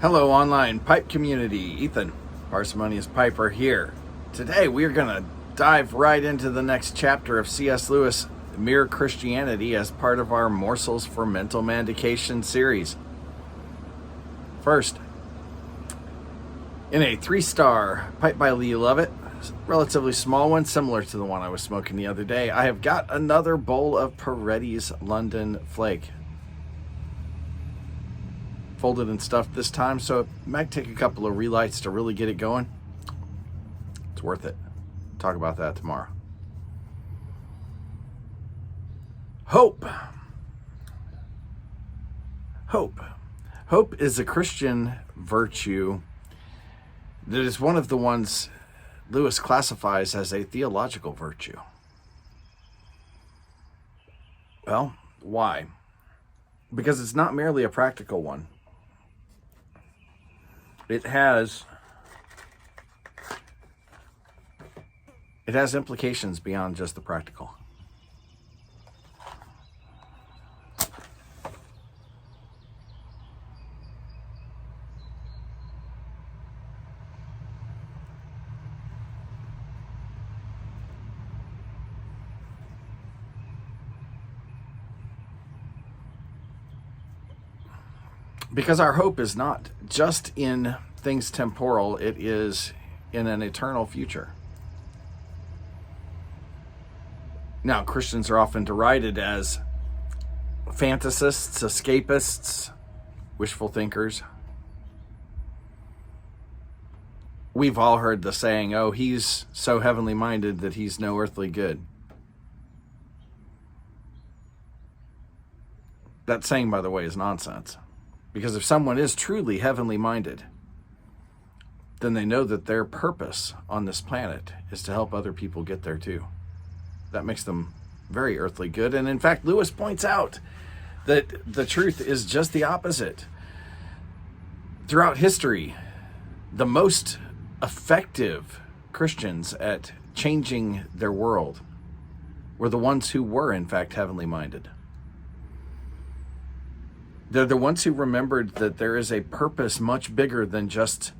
Hello, online pipe community. Ethan, Parsimonious Piper here. Today we are going to dive right into the next chapter of C.S. Lewis' Mere Christianity as part of our Morsels for Mental Manducation series. First, in a 3-star pipe by Lee Lovett, relatively small one, similar to the one I was smoking the other day, I have got another bowl of Paretti's London Flake. Folded and stuffed this time, so it might take a couple of relights to really get it going. It's worth it. Talk about that tomorrow. Hope. Hope is a Christian virtue that is one of the ones Lewis classifies as a theological virtue. Well, why? Because it's not merely a practical one. It has implications beyond just the practical. Because our hope is not just in things temporal, it is in an eternal future. Now, Christians are often derided as fantasists, escapists, wishful thinkers. We've all heard the saying, oh, he's so heavenly minded that he's no earthly good. That saying, by the way, is nonsense. Because if someone is truly heavenly minded, then they know that their purpose on this planet is to help other people get there too. That makes them very earthly good. And in fact, Lewis points out that the truth is just the opposite. Throughout history, the most effective Christians at changing their world were the ones who were, in fact, heavenly minded. They're the ones who remembered that there is a purpose much bigger than just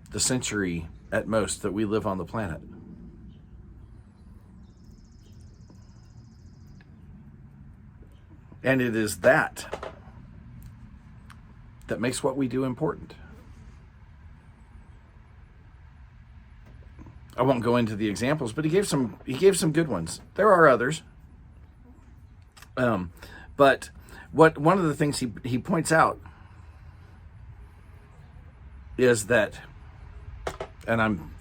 the century at most that we live on the planet. And it is that makes what we do important. I won't go into the examples, but he gave some good ones. There are others. But one of the things he points out is that, and I'm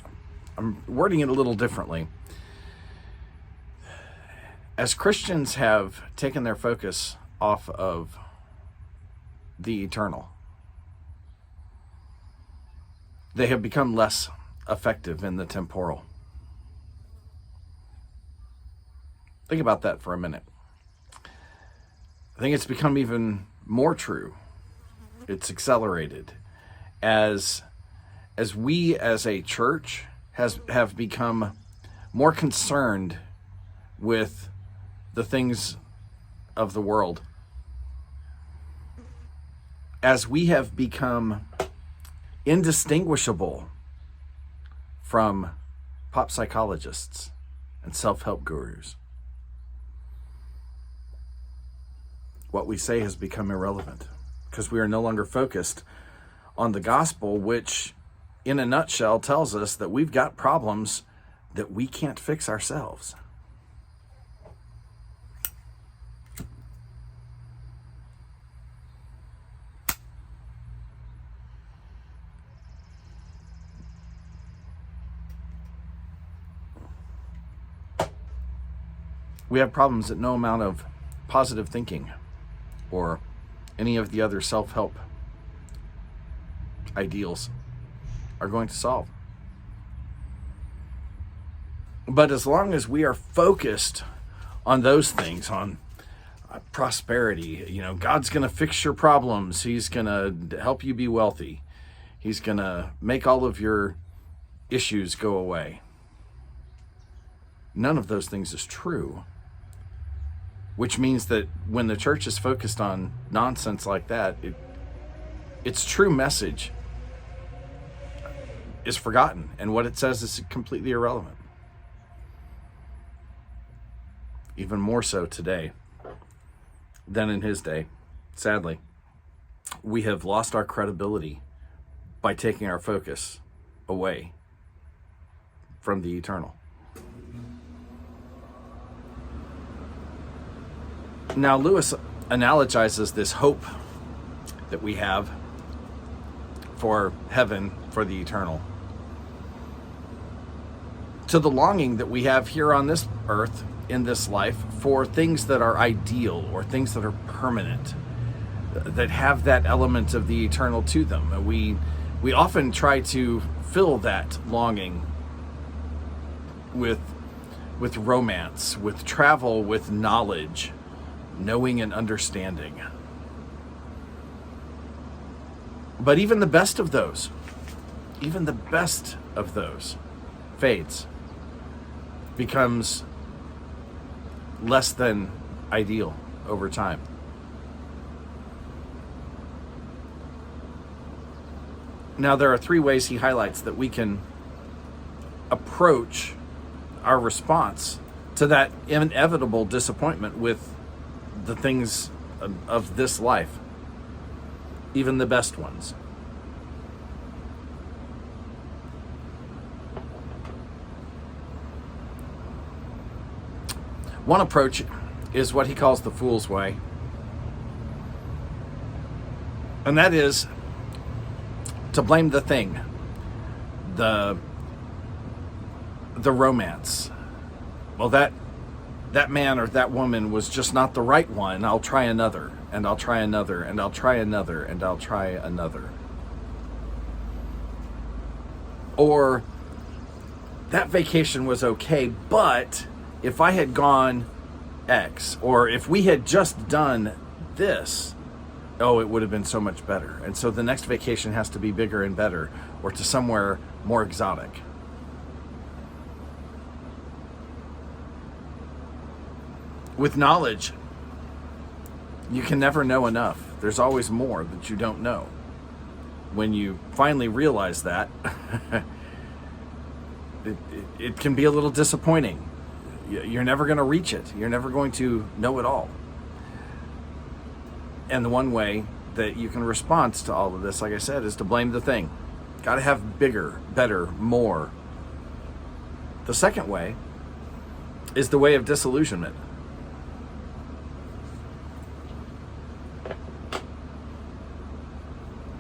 wording it a little differently. As Christians have taken their focus off of the eternal, they have become less effective in the temporal. Think about that for a minute. I think it's become even more true. It's accelerated as we as a church have become more concerned with the things of the world. As we have become indistinguishable from pop psychologists and self-help gurus. What we say has become irrelevant because we are no longer focused on the gospel, which in a nutshell tells us that we've got problems that we can't fix ourselves. We have problems that no amount of positive thinking or any of the other self-help ideals are going to solve. But as long as we are focused on those things, on prosperity, God's going to fix your problems. He's going to help you be wealthy. He's going to make all of your issues go away. None of those things is true. Which means that when the church is focused on nonsense like that, its true message is forgotten, and what it says is completely irrelevant. Even more so today than in his day, sadly. We have lost our credibility by taking our focus away from the eternal. Now, Lewis analogizes this hope that we have for heaven, for the eternal, to the longing that we have here on this earth, in this life, for things that are ideal or things that are permanent, that have that element of the eternal to them. We often try to fill that longing with romance, with travel, with knowledge, knowing and understanding. But even the best of those fades, becomes less than ideal over time. Now, there are 3 ways he highlights that we can approach our response to that inevitable disappointment with the things of this life, even the best ones. One approach is what he calls the fool's way. And that is to blame the thing, the romance. Well, that man or that woman was just not the right one. I'll try another, and I'll try another, and I'll try another, and I'll try another. Or that vacation was okay, but if I had gone X, or if we had just done this, oh, it would have been so much better. And so the next vacation has to be bigger and better, or to somewhere more exotic. With knowledge, you can never know enough. There's always more that you don't know. When you finally realize that, it can be a little disappointing. You're never going to reach it. You're never going to know it all. And the one way that you can respond to all of this, like I said, is to blame the thing. Got to have bigger, better, more. The second way is the way of disillusionment.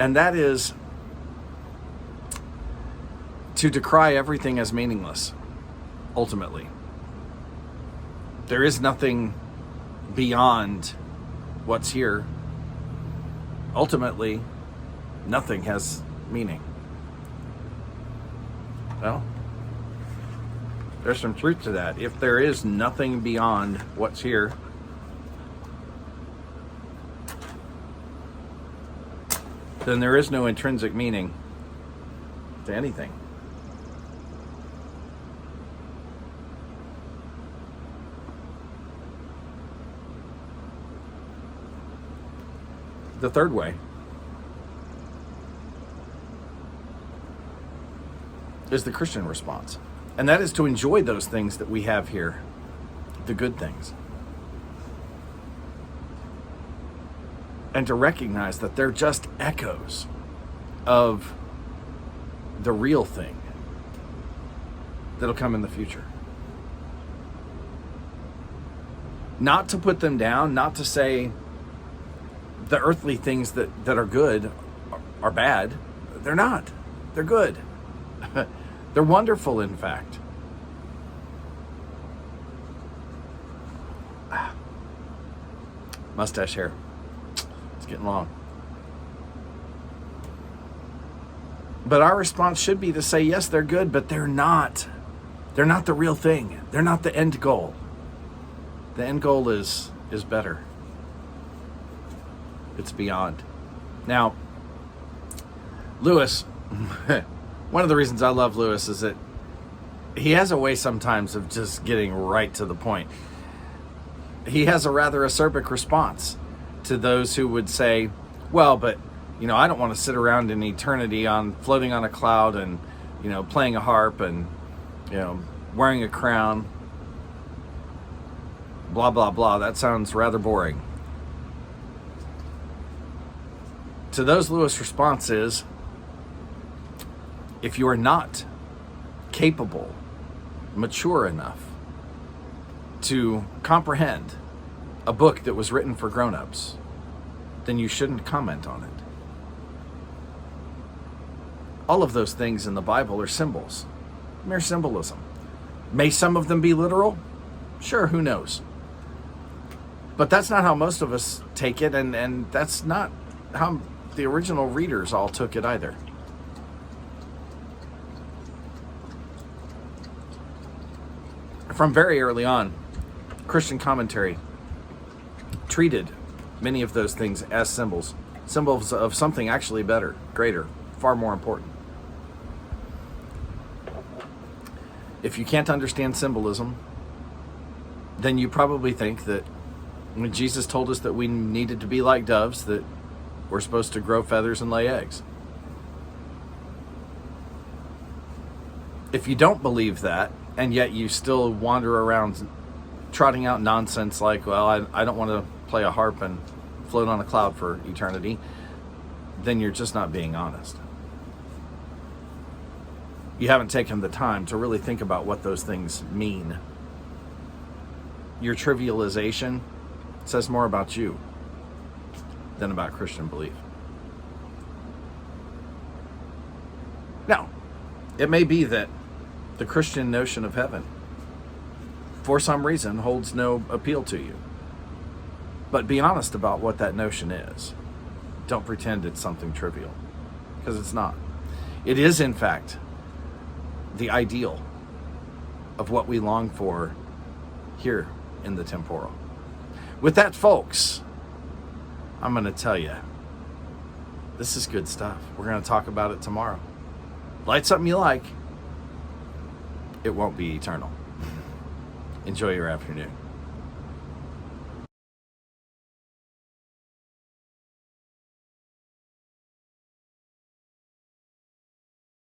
And that is to decry everything as meaningless, ultimately. There is nothing beyond what's here. Ultimately, nothing has meaning. Well, there's some truth to that. If there is nothing beyond what's here, then there is no intrinsic meaning to anything. The third way is the Christian response. And that is to enjoy those things that we have here, the good things. And to recognize that they're just echoes of the real thing that'll come in the future. Not to put them down, not to say the earthly things that are good are bad. They're not. They're good. They're wonderful, in fact. Mustache hair. It's getting long. But our response should be to say, yes, they're good, but they're not. They're not the real thing. They're not the end goal. The end goal is better. It's beyond. Now, Lewis, one of the reasons I love Lewis is that he has a way sometimes of just getting right to the point. He has a rather acerbic response to those who would say, well, but I don't want to sit around in eternity floating on a cloud and, playing a harp and, wearing a crown. Blah, blah, blah. That sounds rather boring. To those, Lewis' response is, if you are not capable, mature enough to comprehend a book that was written for grown-ups, then you shouldn't comment on it. All of those things in the Bible are symbols, mere symbolism. May some of them be literal? Sure, who knows? But that's not how most of us take it, and that's not how the original readers all took it either. From very early on, Christian commentary treated many of those things as symbols of something actually better, greater, far more important. If you can't understand symbolism, then you probably think that when Jesus told us that we needed to be like doves, that we're supposed to grow feathers and lay eggs. If you don't believe that, and yet you still wander around trotting out nonsense like, well, I don't want to play a harp and float on a cloud for eternity, then you're just not being honest. You haven't taken the time to really think about what those things mean. Your trivialization says more about you than about Christian belief. Now, it may be that the Christian notion of heaven, for some reason, holds no appeal to you. But be honest about what that notion is. Don't pretend it's something trivial, because it's not. It is, in fact, the ideal of what we long for here in the temporal. With that, folks, I'm going to tell you, this is good stuff. We're going to talk about it tomorrow. Light something you like. It won't be eternal. Enjoy your afternoon.